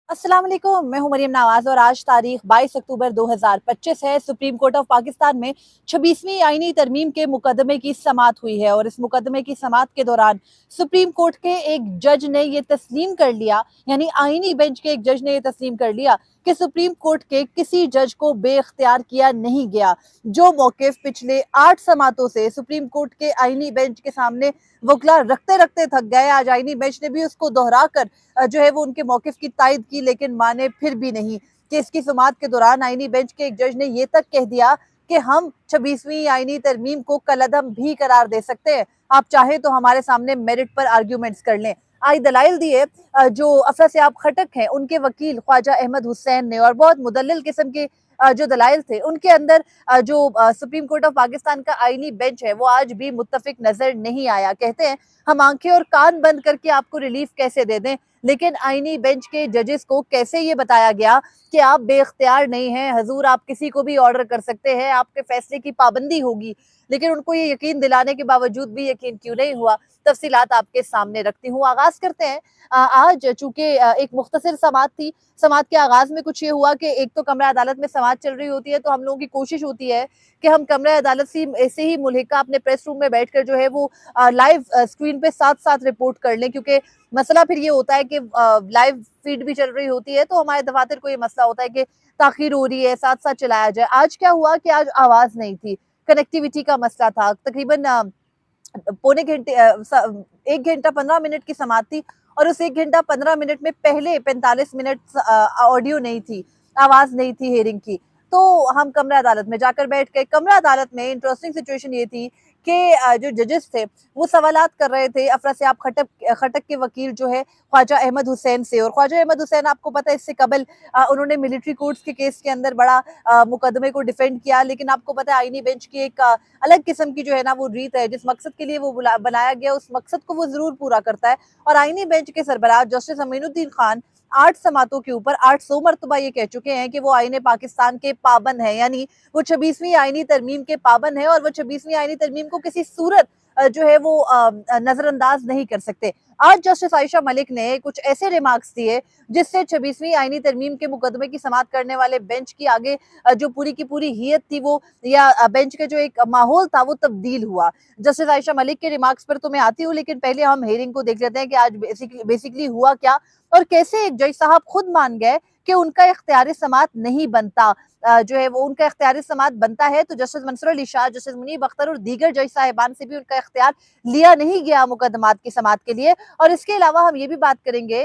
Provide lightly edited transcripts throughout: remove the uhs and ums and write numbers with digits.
अस्सलाम वालेकुम, मैं हूं मरियम नवाज और आज तारीख 22 अक्टूबर 2025 है। सुप्रीम कोर्ट ऑफ पाकिस्तान में 26वीं आईनी तरमीम के मुकदमे की समाअत हुई है और इस मुकदमे की समाअत के दौरान सुप्रीम कोर्ट के एक जज ने ये तस्लीम कर लिया, यानी आईनी बेंच के एक जज ने ये तस्लीम कर लिया कि सुप्रीम कोर्ट के किसी जज को बेख्तियार किया नहीं गया। जो मौकिफ पिछले 8 समातों से सुप्रीम कोर्ट के आईनी बेंच के सामने वकला रखते रखते थक गए, आज आईनी बेंच ने भी उसको दोहरा कर जो है वो उनके मौकिफ की तायद की, लेकिन माने फिर भी नहीं। केस की सुमात के दौरान आईनी बेंच के एक जज ने ये तक कह दिया कि हम 26वीं आईनी तरमीम को कलअदम भी करार दे सकते हैं, आप चाहे तो हमारे सामने मेरिट पर आर्ग्यूमेंट्स कर लें। आई दलाइल दिए जो अफरा खटक हैं उनके वकील ख्वाजा अहमद हुसैन ने, और बहुत मुदल्लिल किस्म के जो दलाइल थे उनके अंदर जो सुप्रीम कोर्ट ऑफ पाकिस्तान का आईनी बेंच है वो आज भी मुत्तफिक नजर नहीं आया। कहते हैं हम आंखें और कान बंद करके आपको रिलीफ कैसे दे दें, लेकिन आईनी बेंच के जजेस को कैसे ये बताया गया कि आप बेख्तियार नहीं हैं, हजूर आप किसी को भी ऑर्डर कर सकते हैं, आपके फैसले की पाबंदी होगी, लेकिन उनको ये यकीन दिलाने के बावजूद भी यकीन क्यों नहीं हुआ। तफसीलात आपके सामने रखती हूँ। आगाज करते हैं। आज चूंकि एक मुख्तसर समात थी, समात के आगाज में कुछ ये हुआ कि एक तो कमरा अदालत में समात चल रही होती है तो हम लोगों की कोशिश होती है कि हम कमरा अदालत से ही मुल्हिका अपने प्रेस रूम में बैठकर जो है वो लाइव स्क्रीन पे साथ साथ रिपोर्ट कर लें, क्योंकि मसला फिर ये होता है कि लाइव फीड भी चल रही होती है तो हमारे दफातर को ये मसला होता है कि ताखिर हो रही है, साथ साथ चलाया जाए। आज क्या हुआ कि आज आवाज नहीं थी, कनेक्टिविटी का मसला था। तकरीबन पौने घंटे 1 घंटा 15 मिनट की समात थी और उस 1 घंटा 15 मिनट में पहले 45 मिनट ऑडियो नहीं थी, आवाज नहीं थी हेयरिंग की। तो हम कमरा अदालत में जाकर बैठ गए। कमरा अदालत में इंटरेस्टिंग सिचुएशन ये थी कि जो जजेस थे वो सवालात कर रहे थे अफरा खटक खटक के वकील जो है ख्वाजा अहमद हुसैन से। और ख्वाजा अहमद हुसैन आपको पता है इससे कबल उन्होंने मिलिट्री कोर्ट्स के केस के अंदर बड़ा मुकदमे को डिफेंड किया, लेकिन आपको पता है आईनी बेंच की एक अलग किस्म की जो है ना वो रीत है, जिस मकसद के लिए वो बनाया गया उस मकसद को वो जरूर पूरा करता है। और आईनी बेंच के सरबराह जस्टिस अमीनुद्दीन खान 8 समातों के ऊपर 800 मरतबा ये कह चुके हैं कि वो आईने पाकिस्तान के पाबंद है, यानी वो 26वीं आईनी तरमीम के पाबंद है और वो 26वीं आईनी तरमीम को किसी सूरत जो है वो नजरअंदाज नहीं कर सकते। आज जस्टिस आयशा मलिक ने कुछ ऐसे रिमार्क्स दिए जिससे 26वीं आईनी तरमीम के मुकदमे की समाअत करने वाले बेंच की आगे जो पूरी की पूरी हियत थी वो या बेंच के जो एक माहौल था वो तब्दील हुआ। जस्टिस आयशा मलिक के रिमार्क्स पर तो मैं आती हूँ, लेकिन पहले हम हेयरिंग को देख लेते हैं कि आज बेसिकली हुआ क्या और कैसे एक जज साहब खुद मान गए कि उनका इख्तियारी समाअत नहीं बनता। जो है वो उनका इख्तियारी समाअत बनता है तो जस्टिस मंसूर अली शाह, जस्टिस मुनीब अख्तर और दीगर जज साहिबान से भी उनका इख्तियार लिया नहीं गया मुकदमात की समाअत के लिए। और इसके अलावा हम ये भी बात करेंगे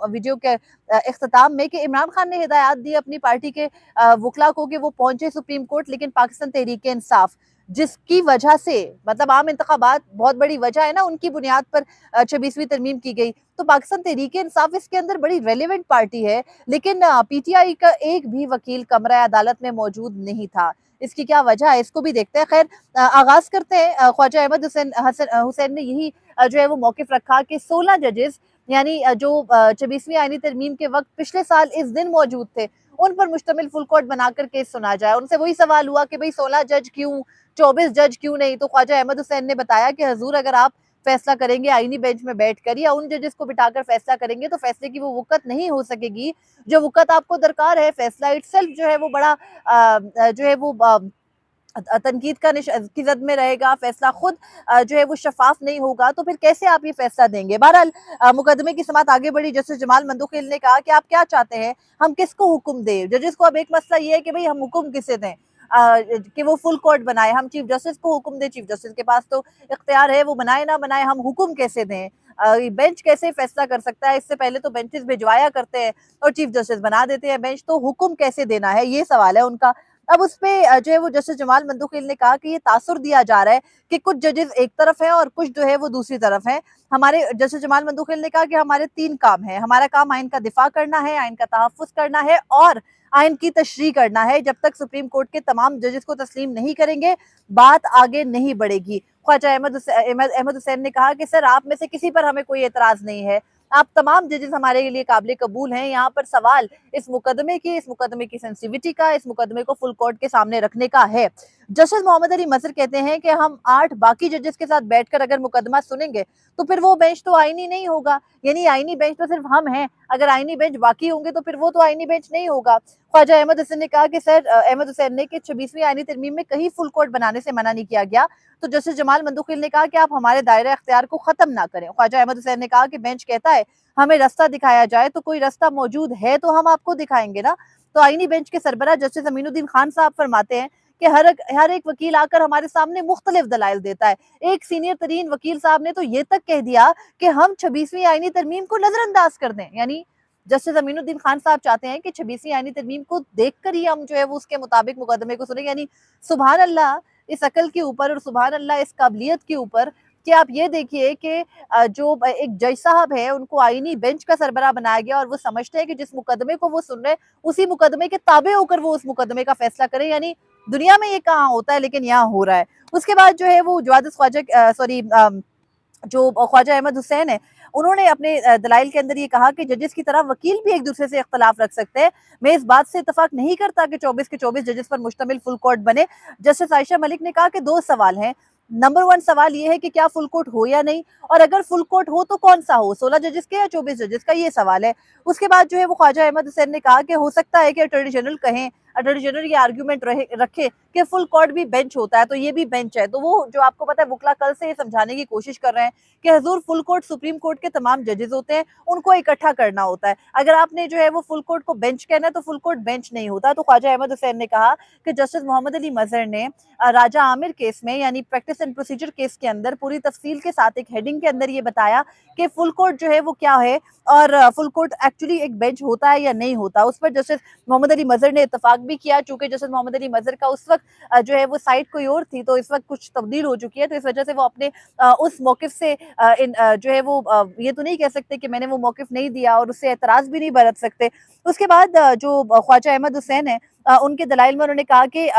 वीडियो के इख्तिताम में कि इमरान खान ने हिदायत दी अपनी पार्टी के वकला को कि वो पहुंचे सुप्रीम कोर्ट, लेकिन पाकिस्तान तहरीक इंसाफ जिसकी वजह से मतलब आम इंतखाबात बहुत बड़ी वजह है ना, उनकी बुनियाद पर 26वीं तरमीम की गई। तो पाकिस्तान तहरीक इंसाफ इसके अंदर बड़ी रेलिवेंट पार्टी है, लेकिन पीटीआई का एक भी वकील कमरा अदालत में मौजूद नहीं था। इसकी क्या वजह है इसको भी देखते हैं। खैर आगाज करते हैं। ख्वाजा अहमद हुसैन ने यही जो है वो मौकिफ रखा कि 16 जजेस यानी जो 26वीं आईनी तरमीम के वक्त पिछले साल इस दिन मौजूद थे उन पर मुश्तमिल फुल कोर्ट बनाकर केस सुना जाए। उनसे वही सवाल हुआ कि भाई 16 जज क्यों, 24 जज क्यों नहीं? तो ख्वाजा अहमद हुसैन ने बताया कि हजूर अगर आप फैसला करेंगे आईनी बेंच में बैठकर या उन जजेस को बिठाकर फैसला करेंगे तो फैसले की वो वक़्त नहीं हो सकेगी जो वक़्त आपको दरकार है। फैसला इटसेल्फ जो है वो बड़ा जो है वो तनकीद की जद में रहेगा, फैसला खुद जो है वो शफाफ नहीं होगा, तो फिर कैसे आप ये फैसला देंगे? बहरहाल मुकदमे की समाअत आगे बढ़ी। जस्टिस जमाल मंदोखिल ने कहा कि आप क्या चाहते हैं, हम किसको हुक्म दें? जजेस को अब एक मसला ये है कि भाई हम हुक्म किसे दें, कि वो फुल कोर्ट बनाए, हम चीफ जस्टिस को हुक्म दें, चीफ जस्टिस के पास तो इख्तियार है वो बनाए ना बनाए, हम हुक्म कैसे दें? बेंच कैसे फैसला कर सकता है? इससे पहले तो बेंचेस भिजवाया करते हैं और चीफ जस्टिस बना देते हैं बेंच, तो हुक्म कैसे देना है, ये सवाल है उनका। अब उस पे जो है वो जस्टिस जमाल मंदोखिल ने कहा कि ये तासुर दिया जा रहा है कि कुछ जजेस एक तरफ हैं और कुछ जो है वो दूसरी तरफ हैं। हमारे जस्टिस जमाल मंदोखिल ने कहा कि हमारे 3 काम हैं। हमारा काम आइन का दिफा करना है, आइन का तहफ़्फ़ुज़ करना है और आइन की तशरीह करना है। जब तक सुप्रीम कोर्ट के तमाम जजेस को तस्लीम नहीं करेंगे, बात आगे नहीं बढ़ेगी। ख्वाजा अहमद हुसैन ने कहा कि सर आप में से किसी पर हमें कोई एतराज़ नहीं है, आप तमाम जजेस हमारे लिए काबिल कबूल हैं। यहाँ पर सवाल इस मुकदमे की सेंसिटिविटी का, इस मुकदमे को फुल कोर्ट के सामने रखने का है। जस्टिस मोहम्मद अली मजहर कहते हैं कि हम 8 बाकी जजेस के साथ बैठकर अगर मुकदमा सुनेंगे तो फिर वो बेंच तो आईनी नहीं होगा, यानी आईनी बेंच तो सिर्फ हम हैं। अगर आईनी बेंच बाकी होंगे तो फिर वो तो आईनी बेंच नहीं होगा। ख्वाजा अहमद हुसैन ने कहा कि सर अहमद हुसैन ने कि 26वीं आईनी तरमीम में कहीं फुल कोर्ट बनाने से मना नहीं किया गया। तो जस्टिस जमाल मंदुखिल ने कहा कि आप हमारे दायरा इख्तियार को खत्म ना करें। ख्वाजा अहमद हुसैन ने कहा कि बेंच कहता है हमें रास्ता दिखाया जाए, तो कोई रास्ता मौजूद है तो हम आपको दिखाएंगे ना। तो आईनी बेंच के सरबरा जस्टिस अमीनुद्दीन खान साहब फरमाते हैं कि हर एक वकील आकर हमारे सामने मुख्तलिफ दलाइल देता है। एक सीनियर तरीन वकील साहब ने तो ये तक कह दिया कि हम 26वीं आईनी तरमीम को नजरअंदाज कर दें, यानी जस्टिस अमीनुद्दीन खान साहब चाहते हैं कि 26वीं आईनी तरमीम को देखकर ही हम जो है वो उसके मुताबिक मुकदमे को सुनेंगे। यानी सुभान अल्लाह इस अकल के ऊपर और सुभान अल्लाह इस काबिलियत के ऊपर कि आप ये देखिए कि जो एक जज साहब है उनको आईनी बेंच का सरबराह बनाया गया और वो समझते हैं कि जिस मुकदमे को वो सुन रहे हैं उसी मुकदमे के ताबे होकर वो उस मुकदमे का फैसला करें। यानी दुनिया में ये कहाँ होता है, लेकिन यहाँ हो रहा है। उसके बाद जो है वो जो ख्वाजा अहमद हुसैन है उन्होंने अपने दलाइल के अंदर ये कहा कि जजेस की तरह वकील भी एक दूसरे से इख्तलाफ रख सकते हैं। मैं इस बात से इतफाक नहीं करता कि 24 के 24 जजेस पर मुश्तमिल फुल कोर्ट बने। जस्टिस आयशा मलिक ने कहा कि 2 सवाल हैं। नंबर 1 सवाल ये है कि क्या फुल कोर्ट हो या नहीं, और अगर फुल कोर्ट हो तो कौन सा हो, 16 जजेस के या 24 जजेस का, ये सवाल है। उसके बाद जो है वो ख्वाजा अहमद हुसैन ने कहा कि हो सकता है कि अटॉर्नी जनरल कहें, अटॉर्नी जनरल ये आर्ग्यूमेंट रखे कि फुल कोर्ट भी बेंच होता है, तो ये भी बेंच है। तो वो जो आपको पता है वकला कल से ये समझाने की कोशिश कर रहे हैं कि हजूर फुल कोर्ट सुप्रीम कोर्ट के तमाम जजेस होते हैं, उनको इकट्ठा करना होता है। अगर आपने जो है वो फुल कोर्ट को बेंच कहना है तो फुल कोर्ट बेंच नहीं होता। तो ख्वाजा अहमद हुसैन ने कहा कि जस्टिस मोहम्मद अली मजहर ने राजा आमिर केस में यानी प्रैक्टिस एंड प्रोसीजर केस के अंदर पूरी तफसील के साथ एक हेडिंग के अंदर ये बताया कि फुल कोर्ट जो है वो क्या है और फुल कोर्ट एक्चुअली एक बेंच होता है या नहीं होता। उस पर जस्टिस मोहम्मद अली मजहर ने इतफाक भी किया। चूंकि जस्टिस मोहम्मद अली मजहर का उस वक्त जो है वो साइड कोई और थी, तो इस वक्त कुछ तब्दील हो चुकी है, तो इस वजह से वो अपने उस मौकिफ से जो है वो ये तो नहीं कह सकते कि मैंने वो मौकिफ नहीं दिया और उससे एतराज भी नहीं बरत सकते। उसके बाद जो ख्वाजा अहमद हुसैन है उनके दलाइल में उन्होंने कहा कि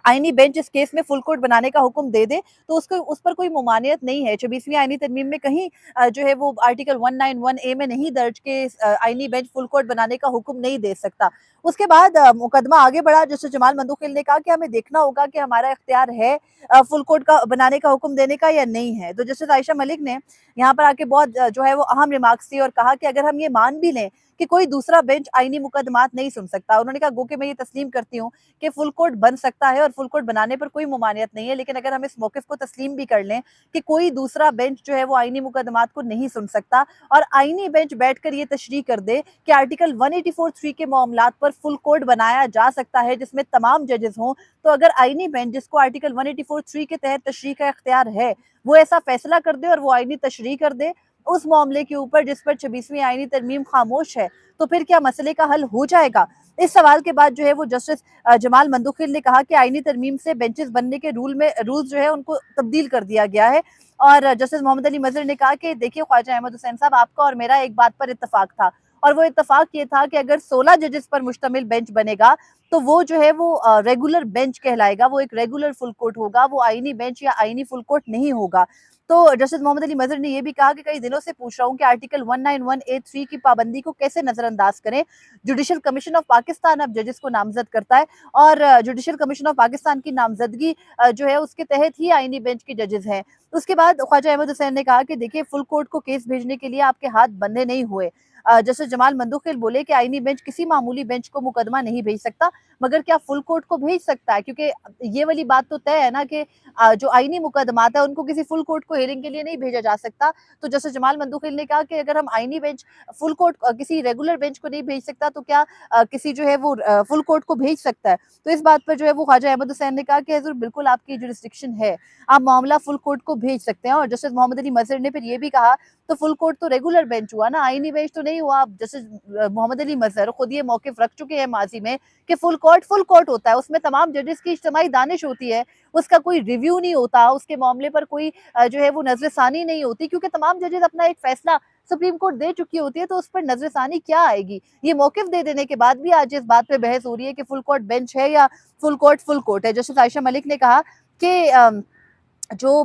आईनी बेंच इस केस में फुल कोर्ट बनाने का हुक्म दे दे तो उसको उस पर कोई मुमानियत नहीं है। 26वीं आईनी तरमीम में कहीं जो है वो आर्टिकल 191A में नहीं दर्ज के आईनी बेंच फुल कोर्ट बनाने का हुक्म नहीं दे सकता। उसके बाद मुकदमा आगे बढ़ा। जस्टिस जमाल मंदुखिल ने कहा कि हमें देखना होगा कि हमारा इख्तियार है फुल कोर्ट का बनाने का हुक्म देने का या नहीं है। तो जस्टिस आयशा मलिक ने यहाँ पर आके बहुत जो है वो अहम रिमार्क्स दी और कहा कि अगर हम ये मान भी लें कि कोई दूसरा बेंच आईनी मुकदमात नहीं सुन सकता, उन्होंने कहा गो कि मैं ये तस्लीम करती हूँ कि फुल कोर्ट बन सकता है और फुल कोर्ट बनाने पर कोई मुमानियत नहीं है, लेकिन अगर हम इस मौकिफ को तस्लीम भी कर लें कि कोई दूसरा बेंच जो है वो आईनी मुकदमात को नहीं सुन सकता और आईनी बेंच बैठकर ये तशरीह कर दे कि आर्टिकल 184(3) के मामलात पर फुल कोर्ट बनाया जा सकता है जिसमें तमाम जजेस हों, तो अगर आईनी बेंच जिसको आर्टिकल 184(3) के तहत तशरीह का इख्तियार है वो ऐसा फैसला कर दे और वो आईनी तशरीह कर दे उस मामले के ऊपर जिस पर 26वीं आईनी तरमीम खामोश है, तो फिर क्या मसले का हल हो जाएगा? इस सवाल के बाद जो है वो जस्टिस जमाल मंदुखिल ने कहा कि आईनी तरमीम से बेंचेस बनने के रूल्स जो है उनको तब्दील कर दिया गया है। और जस्टिस मोहम्मद अली मजहर ने कहा कि देखिए ख्वाजा अहमद हुसैन साहब, आपका और मेरा एक बात पर इत्तफाक था और वो इत्तफाक ये था कि अगर 16 जजेस पर मुश्तमिल बेंच बनेगा तो वो जो है वो रेगुलर बेंच कहलाएगा, वो एक रेगुलर फुल कोर्ट होगा, वो आईनी बेंच या आईनी फुल कोर्ट नहीं होगा। तो जस्टिस मोहम्मद अली मजहर ने यह भी कहा कि कई दिनों से पूछ रहा हूं कि आर्टिकल 191A(3) की पाबंदी को कैसे नजरअंदाज करें। जुडिशल कमीशन ऑफ पाकिस्तान अब जजेस को नामजद करता है और जुडिशल कमीशन ऑफ पाकिस्तान की नामजदगी जो है उसके तहत ही आईनी बेंच के जजेस हैं। उसके बाद ख्वाजा अहमद हुसैन ने कहा कि देखिए फुल कोर्ट को केस भेजने के लिए आपके हाथ बंधे नहीं हुए। जस्टिस जमाल मंदुखिल बोले कि आईनी बेंच किसी मामूली बेंच को मुकदमा नहीं भेज सकता, मगर क्या फुल कोर्ट को भेज सकता है? क्योंकि ये वाली बात तो तय है ना कि जो आईनी मुकदमात है उनको किसी फुल कोर्ट को हेयरिंग के लिए नहीं भेजा जा सकता। तो जस्टिस जमाल मंदुखिल ने कहा कि अगर हम आईनी बेंच फुल कोर्ट किसी रेगुलर बेंच को नहीं भेज सकता तो क्या किसी जो है वो फुल कोर्ट को भेज सकता है? तो इस बात पर जो है वो ख्वाजा अहमद हुसैन ने कहा कि हजूर बिल्कुल आपकी जुरिस्डिक्शन है, आप मामला फुल कोर्ट को भेज सकते हैं। और जस्टिस मोहम्मद अली मजहर ने फिर ये भी कहा तो फुल कोर्ट तो रेगुलर बेंच हुआ ना, आईनी बेंच तो नहीं हुआ। जस्टिस मोहम्मद अली मजहर खुद ये मौकिफ रख चुके हैं माजी में कि फुल कोर्ट होता है, उसमें तमाम जजेस की इज्तिमाई दानिश होती है, उसका कोई रिव्यू नहीं होता, उसके मामले पर कोई जो है वो नजरसानी नहीं होती, क्योंकि तमाम जजेस अपना एक फैसला सुप्रीम कोर्ट दे चुकी होती है, तो उस पर नजरसानी क्या आएगी? ये मौकिफ दे देने के बाद भी आज इस बात पे बहस हो रही है कि फुल कोर्ट बेंच है या फुल कोर्ट है। जस्टिस आयशा मलिक ने कहा कि जो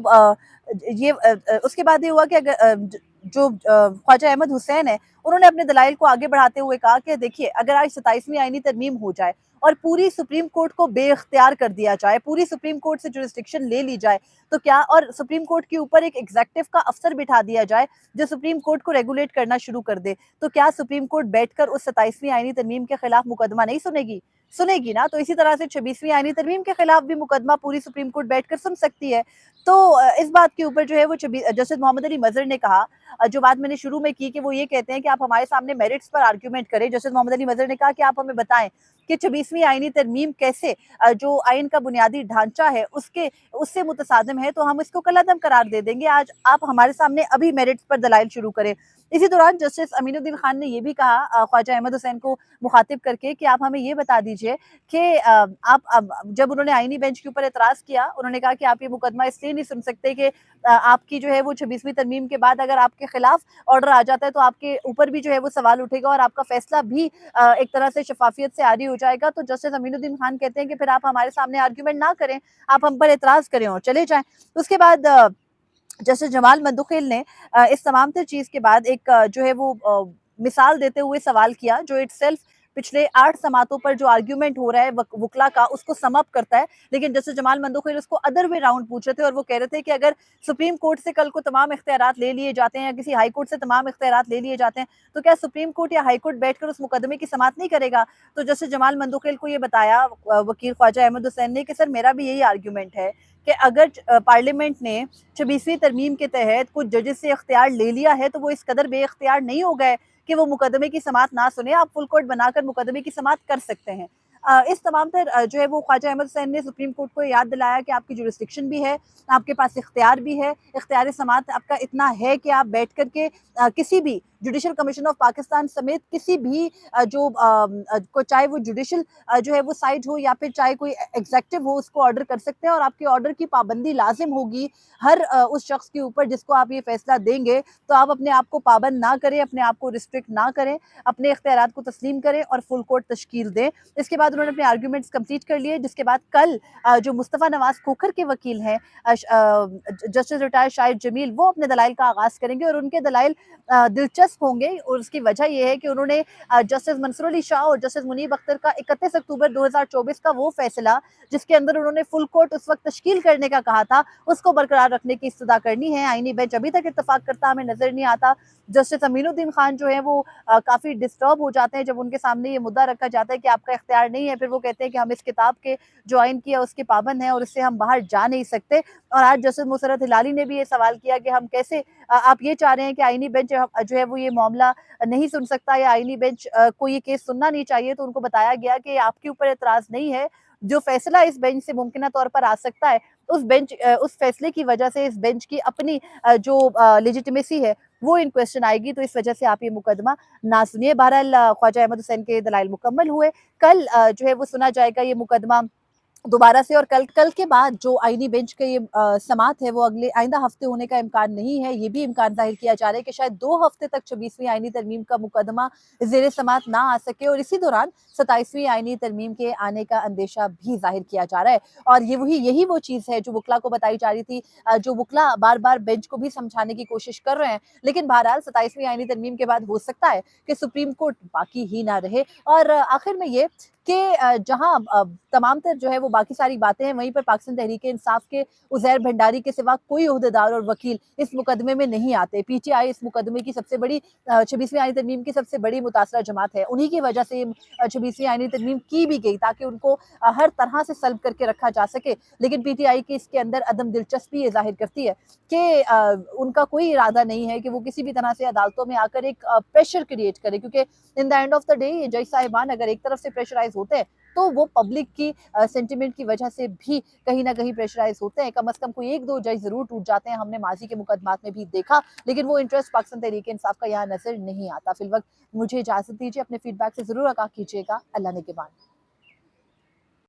उसके बाद ये हुआ कि अगर जो ख्वाजा अहमद हुसैन है, उन्होंने अपने दलाइल को आगे बढ़ाते हुए कहा कि देखिए, अगर आज 27वीं आईनी तरमीम हो जाए और पूरी सुप्रीम कोर्ट को बेइख्तियार कर दिया जाए, पूरी सुप्रीम कोर्ट से जुरिस्डिक्शन ले ली जाए, तो क्या, और सुप्रीम कोर्ट के ऊपर एक एग्जेक्टिव का अफसर बिठा दिया जाए जो सुप्रीम कोर्ट को रेगुलेट करना शुरू कर दे, तो क्या सुप्रीम कोर्ट बैठकर उस 27वीं आईनी तरमीम के खिलाफ मुकदमा नहीं सुनेगी? सुनेगी ना। तो इसी तरह से 26वीं आईनी तरमीम के खिलाफ भी मुकदमा पूरी सुप्रीम कोर्ट बैठकर सुन सकती है। तो इस बात के ऊपर जो है वो जस्टिस मोहम्मद अली मजहर ने कहा, जो बात मैंने शुरू में की, कि वो ये कहते हैं कि आप हमारे सामने मेरिट्स पर आर्ग्यूमेंट करें। जस्टिस मोहम्मद अली मजहर ने कहा कि आप हमें बताएं कि 26वीं आईनी तरमीम कैसे जो आइन का बुनियादी ढांचा है उससे मुतसादिम है, तो हम इसको कलअदम करार दे देंगे। आज आप हमारे सामने अभी मेरिट्स पर दलाइल शुरू करें। इसी दौरान जस्टिस अमीनुद्दीन खान ने ये भी कहा ख्वाजा अहमद हुसैन को मुखातिब करके कि आप हमें ये बता दीजिए कि आप, अब जब उन्होंने आईनी बेंच के ऊपर एतराज किया, उन्होंने कहा कि आप ये मुकदमा इसलिए नहीं सुन सकते कि आपकी जो है वो 26वीं तरमीम के बाद अगर आपके खिलाफ ऑर्डर आ जाता है तो आपके ऊपर भी जो है वो सवाल उठेगा और आपका फैसला भी एक तरह से शफाफियत से आरी हो जाएगा। तो जस्टिस अमीनुद्दीन खान कहते हैं कि फिर आप हमारे सामने आर्ग्यूमेंट ना करें, आप हम पर एतराज करें और चले जाएं। उसके बाद जस्टिस जमाल मंदुखिल ने इस तमाम तर चीज के बाद एक जो है वो मिसाल देते हुए सवाल किया, जो इटसेल्फ पिछले 8 समातों पर जो आर्ग्यूमेंट हो रहा है वकला का, उसको सम अप करता है। लेकिन जस्टिस जमाल मंदुखिल उसको अदर वे राउंड पूछ रहे थे और वो कह रहे थे कि अगर सुप्रीम कोर्ट से कल को तमाम इख्तियारात ले लिए जाते हैं या किसी हाई कोर्ट से तमाम इख्तियारात ले लिए जाते हैं, तो क्या सुप्रीम कोर्ट या हाई कोर्ट बैठकर उस मुकदमे की समाअत नहीं करेगा? तो जस्टिस जमाल मंदुखिल को ये बताया वकील ख्वाजा अहमद हुसैन ने कि सर, मेरा भी यही आर्ग्यूमेंट है कि अगर पार्लियामेंट ने 26वीं तरमीम के तहत कुछ जजेस से इख्तियार ले लिया है, तो वो इस कदर बेइख्तियार नहीं हो गए कि वो मुकदमे की समाअत ना सुने। आप फुल कोर्ट बनाकर मुकदमे की समाअत कर सकते हैं। इस तमाम तर जो है वो ख्वाजा अहमद हुसैन ने सुप्रीम कोर्ट को याद दिलाया कि आपकी जुरिस्डिक्शन भी है, आपके पास इख्तियार भी है, इख्तियार समाअत आपका इतना है कि आप बैठ करके किसी भी जुडिशल कमीशन ऑफ पाकिस्तान समेत किसी भी को, चाहे वो जुडिशल जो है वो साइड हो या फिर चाहे कोई एग्जेक्टिव हो, उसको ऑर्डर कर सकते हैं और आपके ऑर्डर की पाबंदी लाजिम होगी हर उस शख्स के ऊपर जिसको आप ये फैसला देंगे। तो आप अपने आप को पाबंद ना करें, अपने आप को रिस्ट्रिक्ट ना करें, अपने इख्तियारात को तस्लीम करें और फुल कोर्ट तश्कील दें। इसके बाद उन्होंने अपने आर्ग्यूमेंट्स कंप्लीट कर लिए, जिसके बाद कल जो मुस्तफ़ा नवाज खोखर के वकील हैं जस्टिस रिटायर्ड शाहिद जमील, वो अपने दलाइल का आगाज करेंगे और उनके दलाइल दिलचस्प होंगे। और उसकी वजह यह है कि उन्होंने जस्टिस मंसूर अली शाह और जस्टिस मुनीब अख्तर का 31 अक्टूबर 2024 का वो फैसला, जिसके अंदर उन्होंने फुल कोर्ट उस वक्त तश्कील करने का कहा था, उसको बरकरार रखने की इस्तदा करनी है। आईनी बेंच अभी तक इत्तफाक करता हमें नजर नहीं आता। जस्टिस अमीनुद्दीन खान जो है वो काफी डिस्टर्ब हो जाते हैं जब उनके सामने ये मुद्दा रखा जाता है कि आपका इख्तियार नहीं है। फिर वो कहते हैं कि हम इस किताब के जो आइन किया उसके पाबंद हैं और इससे हम बाहर जा नहीं सकते। और आज जस्टिस मुसरत हिलाली ने भी ये सवाल किया कि हम कैसे, आप ये चाह रहे हैं कि आईनी बेंच जो है वो ये मामला नहीं सुन सकता या आईनी बेंच को ये केस सुनना नहीं चाहिए। तो उनको बताया गया कि आपके ऊपर एतराज नहीं है, जो फैसला इस बेंच से मुमकिन तौर पर आ सकता है, उस फैसले की वजह से इस बेंच की अपनी जो लेजिटिमेसी है वो इन क्वेश्चन आएगी। तो इस वजह से आप ये मुकदमा ना सुनिए। बहरहाल ख्वाजा अहमद हुसैन के दलाइल मुकम्मल हुए। कल जो है वो सुना जाएगा ये मुकदमा दोबारा से। और कल के बाद जो आईनी बेंच के ये समाअत है वो अगले आइंदा हफ्ते होने का इम्कान नहीं है। ये भी इम्कान जाहिर किया जा रहा है कि शायद 2 हफ्ते तक 26वीं आईनी तरमीम का मुकदमा ज़ेरे समाअत ना आ सके और इसी दौरान 27वीं आईनी तरमीम के आने का अंदेशा भी जाहिर किया जा रहा है। और यही वो चीज़ है जो वकला को बताई जा रही थी, जो वकला बार बार बेंच को भी समझाने की कोशिश कर रहे हैं। लेकिन बहरहाल 27वीं आईनी तरमीम के बाद हो सकता है कि सुप्रीम कोर्ट बाकी ही ना रहे। और आखिर में ये कि जहां तमाम तर जो है वो बाकी सारी बातें हैं, वहीं पर पाकिस्तान तहरीक इंसाफ के उज़ैर भंडारी के सिवा कोई ओहदेदार और वकील इस मुकदमे में नहीं आते। पीटीआई इस मुकदमे की सबसे बड़ी 26वीं आईनी तरमीम की सबसे बड़ी मुतासरा जमात है। उन्हीं की वजह से 26वीं आईनी तरमीम की भी गई ताकि उनको हर तरह से सल्ब करके रखा जा सके। लेकिन पीटीआई की इसके अंदर अदम दिलचस्पी ये जाहिर करती है कि उनका कोई इरादा नहीं है कि वो किसी भी तरह से अदालतों में आकर एक प्रेशर क्रिएट करे, क्योंकि in the end of the day ये जज साहिबान अगर एक तरफ से प्रेशराइज होते हैं तो वो पब्लिक की सेंटिमेंट की वजह से भी कहीं ना कहीं प्रेशराइज होते हैं। कम से कम कोई 1-2 जज जरूर टूट जाते हैं, हमने माजी के मुकदमात में भी देखा। लेकिन वो इंटरेस्ट पाकिस्तान तहरीक इंसाफ का यहाँ नजर नहीं आता। फिलवक्त मुझे इजाजत दीजिए, अपने फीडबैक से जरूर आगाह कीजिएगा। अल्लाह निगहबान।